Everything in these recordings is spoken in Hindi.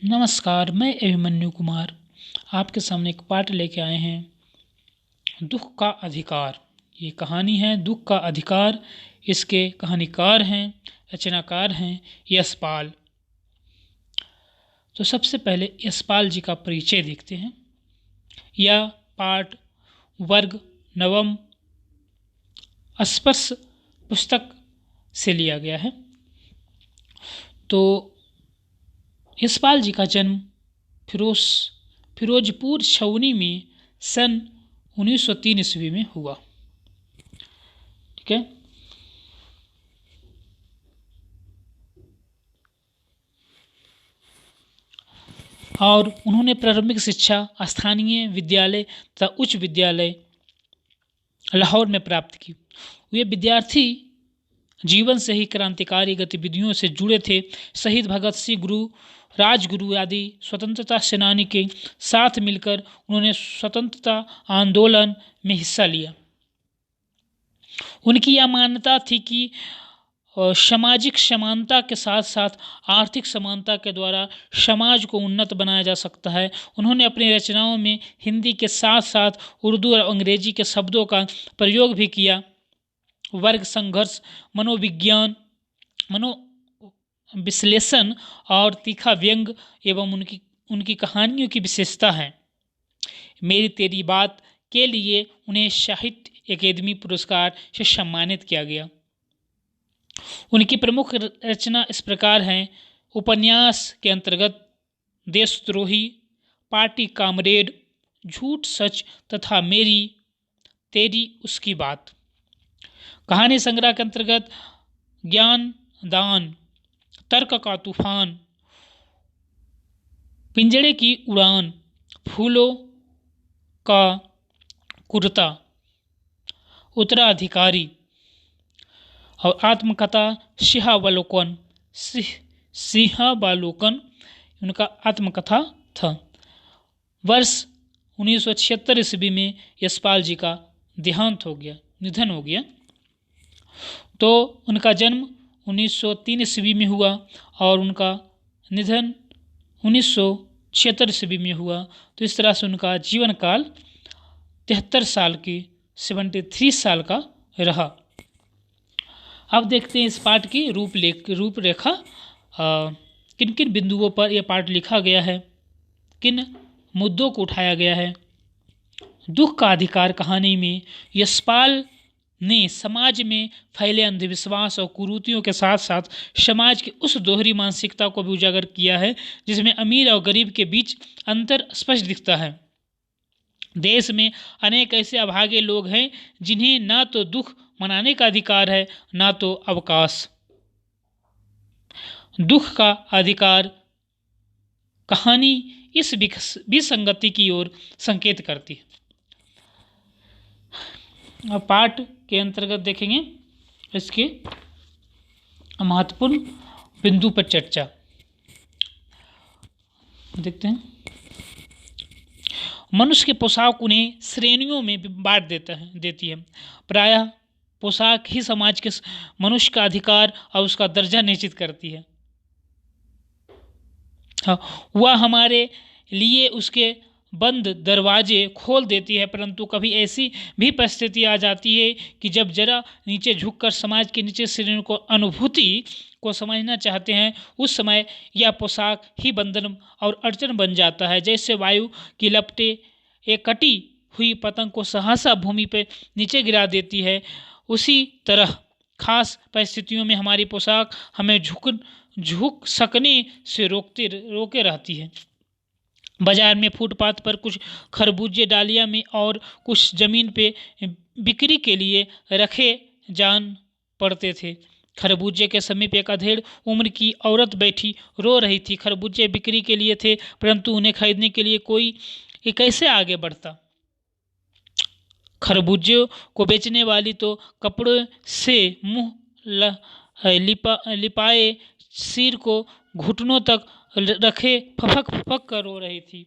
नमस्कार, मैं अभिमन्यु कुमार आपके सामने एक पाठ लेके आए हैं। दुख का अधिकार। ये कहानी है दुख का अधिकार। इसके कहानीकार हैं, रचनाकार हैं यशपाल। तो सबसे पहले यशपाल जी का परिचय देखते हैं। यह पाठ वर्ग नवम स्पर्श पुस्तक से लिया गया है। तो यशपाल जी का जन्म फिरोजपुर छावनी में सन 1903 ईस्वी में हुआ। ठीक है। और उन्होंने प्रारंभिक शिक्षा स्थानीय विद्यालय तथा उच्च विद्यालय लाहौर में प्राप्त की। वे विद्यार्थी जीवन से ही क्रांतिकारी गतिविधियों से जुड़े थे। शहीद भगत सिंह, राजगुरु आदि स्वतंत्रता सेनानी के साथ मिलकर उन्होंने स्वतंत्रता आंदोलन में हिस्सा लिया। उनकी यह मान्यता थी कि सामाजिक समानता के साथ साथ आर्थिक समानता के द्वारा समाज को उन्नत बनाया जा सकता है। उन्होंने अपनी रचनाओं में हिंदी के साथ साथ उर्दू और अंग्रेजी के शब्दों का प्रयोग भी किया। वर्ग संघर्ष, मनोविज्ञान, मनोविश्लेषण और तीखा व्यंग एवं उनकी कहानियों की विशेषता है। मेरी तेरी बात के लिए उन्हें साहित्य अकादमी पुरस्कार से सम्मानित किया गया। उनकी प्रमुख रचना इस प्रकार हैं। उपन्यास के अंतर्गत देशद्रोही, पार्टी कामरेड, झूठ सच तथा मेरी तेरी उसकी बात। कहानी संग्रह के अंतर्गत ज्ञान दान, तर्क का तूफान, पिंजड़े की उड़ान, फूलों का कुर्ता, उत्तराधिकारी और आत्मकथा सिंहावलोकन उनका आत्मकथा था। वर्ष 1976 ईस्वी में यशपाल जी का निधन हो गया। तो उनका जन्म 1903 ईस्वी में हुआ और उनका निधन 1976 ईस्वी में हुआ। तो इस तरह से उनका जीवन काल 73 साल का रहा। अब देखते हैं इस पाठ की रूपरेखा। किन किन बिंदुओं पर यह पाठ लिखा गया है, किन मुद्दों को उठाया गया है। दुख का अधिकार कहानी में यशपाल ने समाज में फैले अंधविश्वास और कुरीतियों के साथ साथ समाज की उस दोहरी मानसिकता को भी उजागर किया है जिसमें अमीर और गरीब के बीच अंतर स्पष्ट दिखता है। देश में अनेक ऐसे अभागे लोग हैं जिन्हें ना तो दुख मनाने का अधिकार है ना तो अवकाश। दुख का अधिकार कहानी इस विसंगति की ओर संकेत करती है। अब पाठ के अंतर्गत देखेंगे इसके महत्वपूर्ण बिंदु पर चर्चा देखते हैं। मनुष्य के पोशाक उन्हें श्रेणियों में बांट देती है। प्रायः पोशाक ही समाज के मनुष्य का अधिकार और उसका दर्जा निश्चित करती है। वह हमारे लिए उसके बंद दरवाजे खोल देती है, परंतु कभी ऐसी भी परिस्थिति आ जाती है कि जब जरा नीचे झुककर समाज के नीचे श्रेणियों को अनुभूति को समझना चाहते हैं, उस समय यह पोशाक ही बंधन और अड़चन बन जाता है। जैसे वायु की लपटें एक कटी हुई पतंग को सहसा भूमि पर नीचे गिरा देती है, उसी तरह खास परिस्थितियों में हमारी पोशाक हमें झुक सकने से रोके रहती है। बाजार में फुटपाथ पर कुछ खरबूजे डालियां में और कुछ जमीन पे बिक्री के लिए रखे जान पड़ते थे। खरबूजे के समीप एक अधेड़ उम्र की औरत बैठी रो रही थी। खरबूजे बिक्री के लिए थे, परंतु उन्हें खरीदने के लिए कोई कैसे आगे बढ़ता। खरबूजे को बेचने वाली तो कपड़े से मुंह लिपाए सिर को घुटनों तक रखे फपक कर रो रही थी।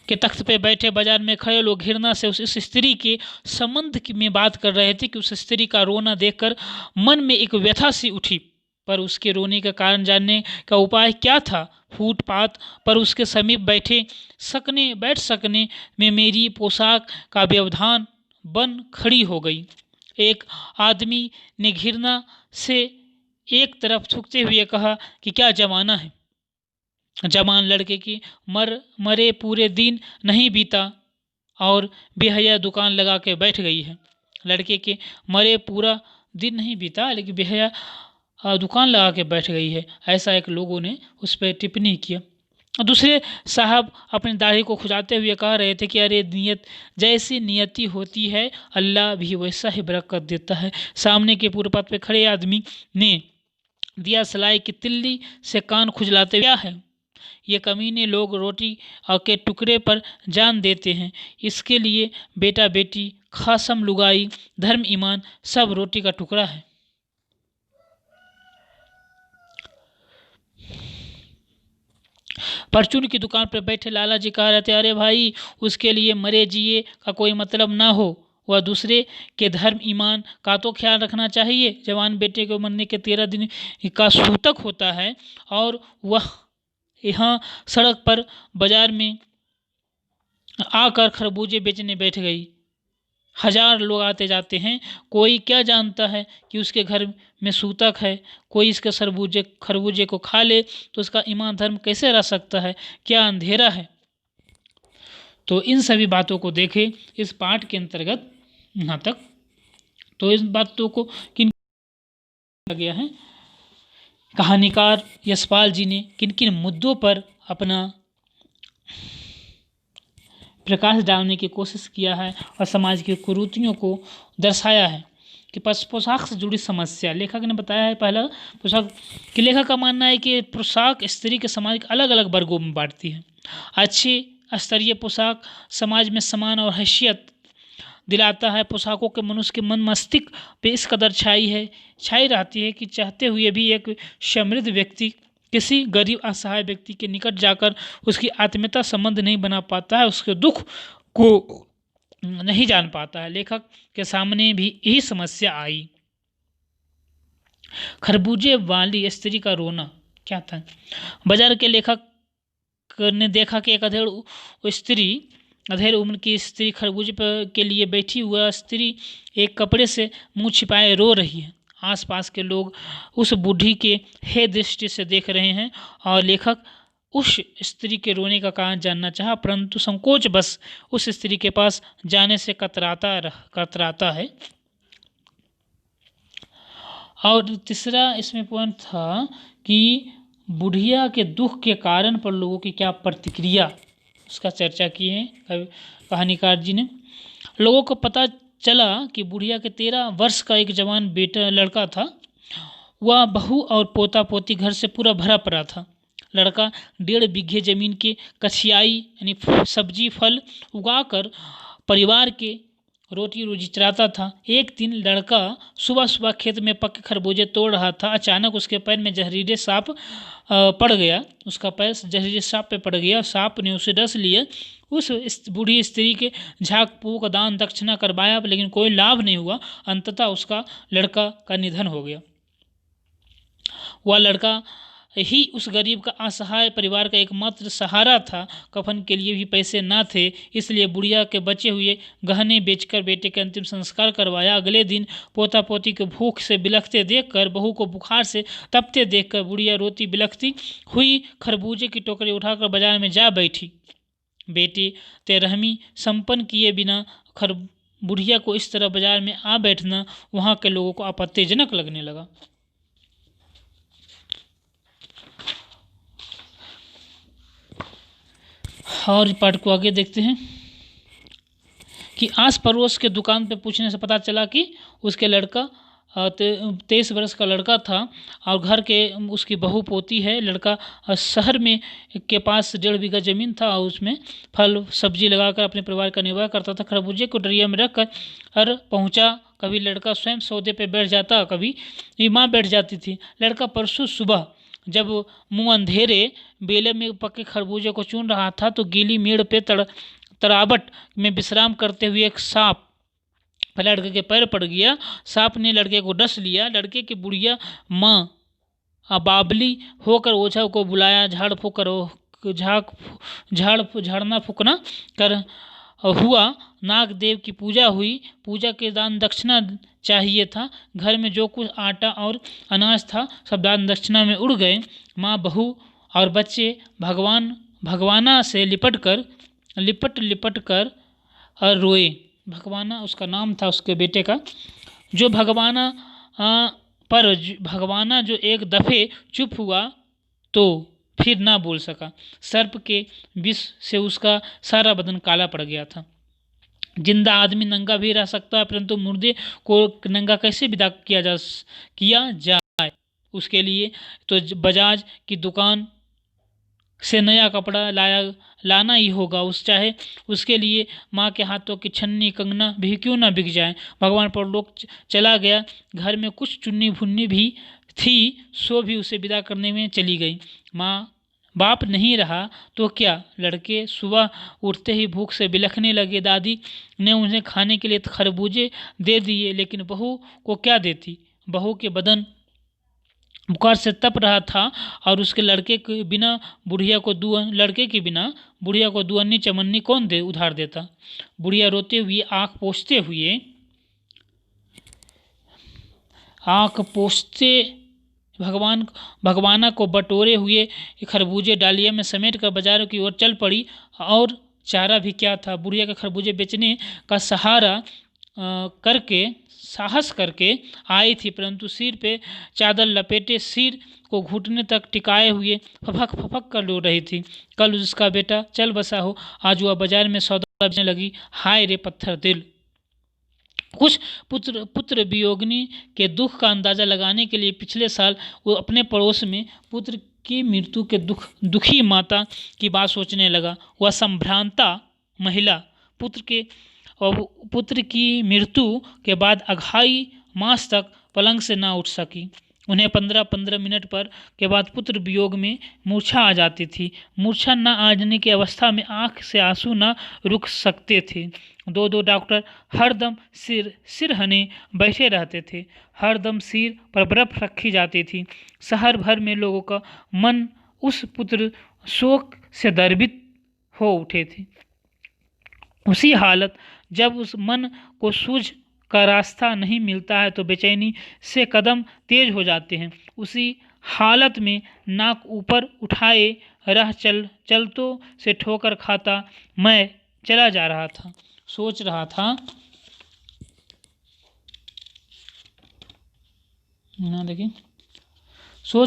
के तख्त पे बैठे बाजार में खड़े लोग घृणा से उस स्त्री के संबंध में बात कर रहे थे कि उस स्त्री का रोना देखकर मन में एक व्यथा सी उठी। पर उसके रोने का कारण जानने का उपाय क्या था? फुटपाथ पर उसके समीप बैठ सकने में मेरी पोशाक का व्यवधान बन खड़ी हो गई। एक आदमी ने घृणा से एक तरफ थूकते हुए कहा कि क्या जमाना है। जवान लड़के की मरे पूरे दिन नहीं बीता और बेहया दुकान लगा के बैठ गई है। लड़के के मरे पूरा दिन नहीं बीता लेकिन बेहया दुकान लगा के बैठ गई है, ऐसा एक लोगों ने उस पर टिप्पणी किया। दूसरे साहब अपनी दाढ़ी को खुजाते हुए कह रहे थे कि अरे नियत जैसी नियति होती है अल्लाह भी वैसा ही बरकत देता है। सामने के फुटपाथ पे खड़े आदमी ने दिया सलाई की तिल्ली से कान खुजलाते क्या है, ये कमीने लोग रोटी के टुकड़े पर जान देते हैं, इसके लिए बेटा बेटी खासम लुगाई धर्म ईमान सब रोटी का टुकड़ा है। परचून की दुकान पर बैठे लाला जी कह रहे थे, अरे भाई उसके लिए मरे जिए का कोई मतलब ना हो, वह दूसरे के धर्म ईमान का तो ख्याल रखना चाहिए। जवान बेटे को मरने के 13 दिन का सूतक होता है और वह यहाँ सड़क पर बाजार में आकर खरबूजे बेचने बैठ गई। 1000 लोग आते जाते हैं, कोई क्या जानता है कि उसके घर में सूतक है। कोई इसके खरबूजे को खा ले तो उसका ईमान धर्म कैसे रह सकता है, क्या अंधेरा है। तो इन सभी बातों को देखें इस पाठ के अंतर्गत यहाँ तक। तो इन बातों को किन गया है, कहानीकार यशपाल जी ने किन किन मुद्दों पर अपना प्रकाश डालने की कोशिश किया है और समाज की कुरीतियों को दर्शाया है। कि पोशाक से जुड़ी समस्या लेखक ने बताया है। पहला पोशाक कि लेखक का मानना है कि पोशाक स्त्री के समाज के अलग अलग वर्गों में बांटती है। अच्छी स्तरीय पोशाक समाज में समान और हैसियत दिलाता है। पोशाकों के मनुष्य के मन मस्तिष्क पे इस कदर छाई रहती है कि चाहते हुए भी एक समृद्ध व्यक्ति किसी गरीब असहाय व्यक्ति के निकट जाकर उसकी आत्मीयता संबंध नहीं बना पाता है, उसके दुख को नहीं जान पाता है। लेखक के सामने भी यही समस्या आई। खरबूजे वाली स्त्री का रोना क्या था। बाजार के लेखक ने देखा कि एक अधेड़ उम्र की स्त्री खरबूजे के लिए बैठी हुआ स्त्री एक कपड़े से मुंह छिपाए रो रही है। आसपास के लोग उस बूढ़ी के हे दृष्टि से देख रहे हैं और लेखक उस स्त्री के रोने का कारण जानना चाहा, परंतु संकोच बस उस स्त्री के पास जाने से कतराता है। और तीसरा इसमें पॉइंट था कि बुढ़िया के दुख के कारण पर लोगों की क्या प्रतिक्रिया, उसका चर्चा की है कहानीकार जी ने। लोगों को पता चला कि बुढ़िया के 13 वर्ष का एक जवान लड़का था। वह बहू और पोता पोती घर से पूरा भरा पड़ा था। लड़का 1.5 बीघे जमीन के कछियाई यानी सब्जी फल उगाकर परिवार के रोटी रोजी चलाता था। एक दिन लड़का सुबह सुबह खेत में पके खरबूजे तोड़ रहा था। अचानक उसके पैर में जहरीले सांप पड़ गया। उसका पैर जहरीले सांप पे पड़ गया। सांप ने उसे डस लिया। उस बूढ़ी स्त्री के झाग फूक दान दक्षिणा करवाया लेकिन कोई लाभ नहीं हुआ। अंततः उसका लड़का का निधन हो गया। वह लड़का ही उस गरीब का असहाय परिवार का एकमात्र सहारा था। कफन के लिए भी पैसे ना थे, इसलिए बुढ़िया के बचे हुए गहने बेचकर बेटे के अंतिम संस्कार करवाया। अगले दिन पोता पोती को भूख से बिलखते देखकर, बहू को बुखार से तपते देखकर बुढ़िया रोती बिलखती हुई खरबूजे की टोकरी उठाकर बाजार में जा बैठी। बेटे तेरहवीं संपन्न किए बिना बुढ़िया को इस तरह बाजार में आ बैठना वहाँ के लोगों को आपत्तिजनक लगने लगा। और पाठ को आगे देखते हैं कि आस पड़ोस के दुकान पे पूछने से पता चला कि उसके लड़का 23 वर्ष का लड़का था और घर के उसकी बहू पोती है। लड़का शहर में के पास 1.5 बीघा ज़मीन था और उसमें फल सब्जी लगाकर अपने परिवार का निर्वाह करता था। खरबूजे को डरिया में रखकर पहुंचा। कभी लड़का स्वयं सौदे पे बैठ जाता, कभी माँ बैठ जाती थी। लड़का परसों सुबह जब मुँह अंधेरे बेले में पके खरबूजे को चुन रहा था तो गीली मेड़ पे तरावट में विश्राम करते हुए एक सांप लड़के के पैर पड़ गया। सांप ने लड़के को डस लिया। लड़के की बुढ़िया माँ बावली होकर ओझा को बुलाया। झाड़ना फूकना कर हुआ। नागदेव की पूजा हुई। पूजा के दान दक्षिणा चाहिए था। घर में जो कुछ आटा और अनाज था सब दान दक्षिणा में उड़ गए। माँ, बहू और बच्चे भगवाना से लिपट कर और रोए। भगवाना उसका नाम था उसके बेटे का। जो भगवाना जो एक दफे चुप हुआ तो फिर ना बोल सका। सर्प के विष से उसका सारा बदन काला पड़ गया था। जिंदा आदमी नंगा भी रह सकता है, परंतु मुर्दे को नंगा कैसे विदा किया जाए। उसके लिए तो बजाज की दुकान से नया कपड़ा लाना ही होगा। चाहे उसके लिए माँ के हाथों की छन्नी कंगना भी क्यों ना बिक जाए। भगवान परलोक चला गया। घर में कुछ चुन्नी भुन्नी भी थी, सो भी उसे विदा करने में चली गई। माँ बाप नहीं रहा तो क्या। लड़के सुबह उठते ही भूख से बिलखने लगे। दादी ने उन्हें खाने के लिए खरबूजे दे दिए, लेकिन बहू को क्या देती। बहू के बदन बुखार से तप रहा था और उसके लड़के के बिना बुढ़िया को दुअन्नी चमन्नी कौन उधार देता। बुढ़िया रोते हुए आँख पोंछते भगवाना को बटोरे हुए खरबूजे डालिया में समेट कर बाजारों की ओर चल पड़ी। और चारा भी क्या था। बुढ़िया के खरबूजे बेचने का साहस करके आई थी, परंतु सिर पे चादर लपेटे सिर को घुटने तक टिकाए हुए फफक कर रो रही थी। कल उसका बेटा चल बसा हो, आज वह बाजार में सौदा बेचने लगी। हाय रे पत्थर दिल। कुछ पुत्र वियोगिनी के दुख का अंदाजा लगाने के लिए पिछले साल वो अपने पड़ोस में पुत्र की मृत्यु के दुखी माता की बात सोचने लगा। वह संभ्रांता महिला पुत्र की मृत्यु के बाद अघाई मास तक पलंग से ना उठ सकी। उन्हें 15-15 मिनट पर के बाद पुत्र वियोग में मूर्छा आ जाती थी। मूर्छा न आ जाने की अवस्था में आंख से आंसू न रुक सकते थे। 2 डॉक्टर हरदम सिरहने बैठे रहते थे। हरदम सिर पर बर्फ रखी जाती थी। शहर भर में लोगों का मन उस पुत्र शोक से द्रवित हो उठे थे। उसी हालत जब उस मन को सूझ का रास्ता नहीं मिलता है तो बेचैनी से कदम तेज हो जाते हैं। उसी हालत में नाक ऊपर उठाए रह चलतों से ठोकर खाता मैं चला जा रहा था। सोच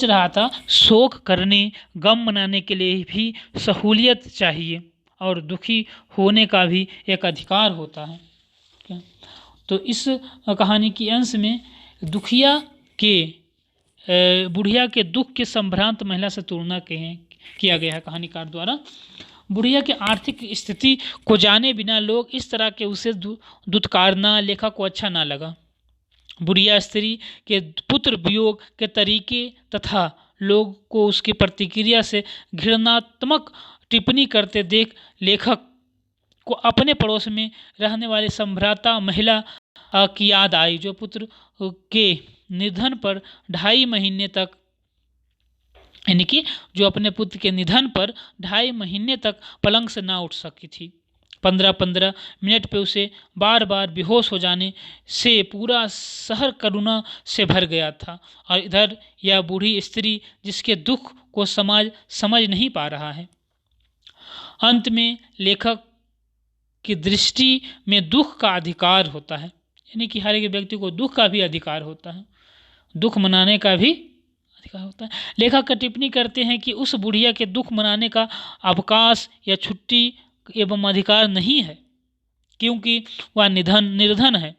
रहा था शोक करने गम मनाने के लिए भी सहूलियत चाहिए और दुखी होने का भी एक अधिकार होता है। तो इस कहानी की अंश में बुढ़िया के दुख के संभ्रांत महिला से तुलना किया गया है कहानीकार द्वारा। बुढ़िया की आर्थिक स्थिति को जाने बिना लोग इस तरह के उसे दुत्कारना लेखक को अच्छा ना लगा। बुढ़िया स्त्री के पुत्र वियोग के तरीके तथा लोग को उसकी प्रतिक्रिया से घृणात्मक टिप्पणी करते देख लेखक को अपने पड़ोस में रहने वाली संभ्राता महिला की याद आई, जो पुत्र के निधन पर 2.5 महीने तक जो अपने पुत्र के निधन पर 2.5 महीने तक पलंग से ना उठ सकी थी। 15-15 मिनट पे उसे बार बार बेहोश हो जाने से पूरा शहर करुणा से भर गया था। और इधर यह बूढ़ी स्त्री जिसके दुख को समाज समझ नहीं पा रहा है। अंत में लेखक की दृष्टि में दुख का अधिकार होता है, यानी कि हर एक व्यक्ति को दुख का भी अधिकार होता है, दुख मनाने का भी अधिकार होता है। लेखक का टिप्पणी करते हैं कि उस बुढ़िया के दुख मनाने का अवकाश या छुट्टी एवं अधिकार नहीं है, क्योंकि वह निर्धन है।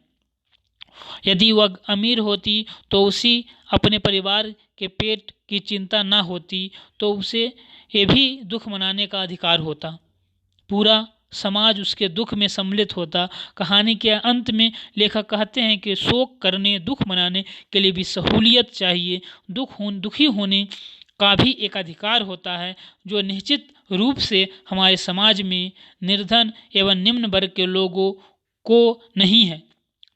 यदि वह अमीर होती तो उसी अपने परिवार के पेट की चिंता न होती तो उसे ये भी दुख मनाने का अधिकार होता। पूरा समाज उसके दुख में सम्मिलित होता। कहानी के अंत में लेखक कहते हैं कि शोक करने दुख मनाने के लिए भी सहूलियत चाहिए। दुखी होने का भी एक अधिकार होता है जो निश्चित रूप से हमारे समाज में निर्धन एवं निम्न वर्ग के लोगों को नहीं है।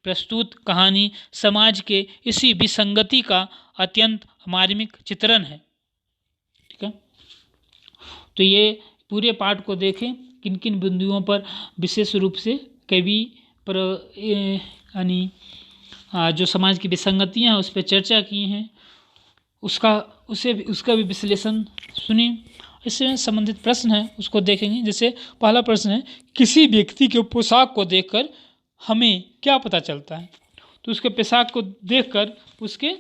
प्रस्तुत कहानी समाज के इसी विसंगति का अत्यंत मार्मिक चित्रण है। ठीक है, तो ये पूरे पाठ को देखें, किन किन बिंदुओं पर विशेष रूप से कवि पर यानी जो समाज की विसंगतियाँ हैं उस पर चर्चा की हैं, उसका भी विश्लेषण सुनिए। इससे संबंधित प्रश्न है उसको देखेंगे। जैसे पहला प्रश्न है, किसी व्यक्ति के पोशाक को देखकर हमें क्या पता चलता है? तो उसके पोशाक को देखकर उसके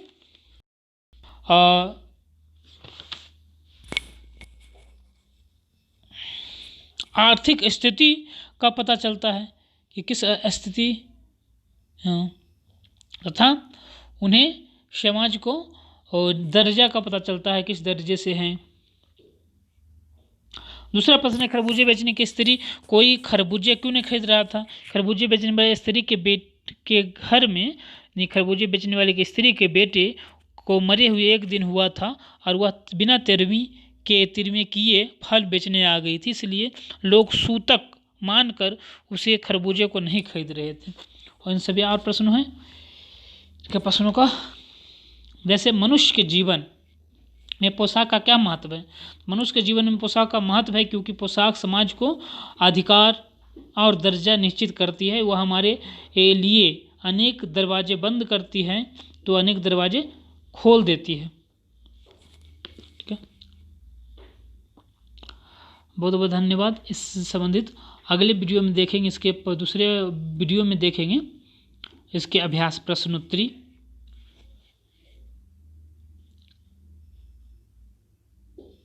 आर्थिक स्थिति का पता चलता है कि किस स्थिति, तथा उन्हें समाज को और दर्जा का पता चलता है, किस दर्जे से हैं। दूसरा प्रश्न है, खरबूजे बेचने की स्त्री कोई खरबूजे क्यों नहीं खरीद रहा था? खरबूजे बेचने वाली स्त्री के घर में, खरबूजे बेचने वाली की स्त्री के बेटे को मरे हुए 1 दिन हुआ था और वह बिना तिरमे किए फल बेचने आ गई थी, इसलिए लोग सूतक मानकर उसे खरबूजे को नहीं खरीद रहे थे। और इन सभी और प्रश्नों हैं के प्रश्नों का, जैसे मनुष्य के जीवन में पोशाक का क्या महत्व है? मनुष्य के जीवन में पोशाक का महत्व है क्योंकि पोशाक समाज को अधिकार और दर्जा निश्चित करती है। वह हमारे लिए अनेक दरवाजे बंद करती है तो अनेक दरवाजे खोल देती है। ठीक है, बहुत बहुत धन्यवाद। इस संबंधित अगले वीडियो में देखेंगे, इसके दूसरे वीडियो में देखेंगे इसके अभ्यास प्रश्नोत्तरी।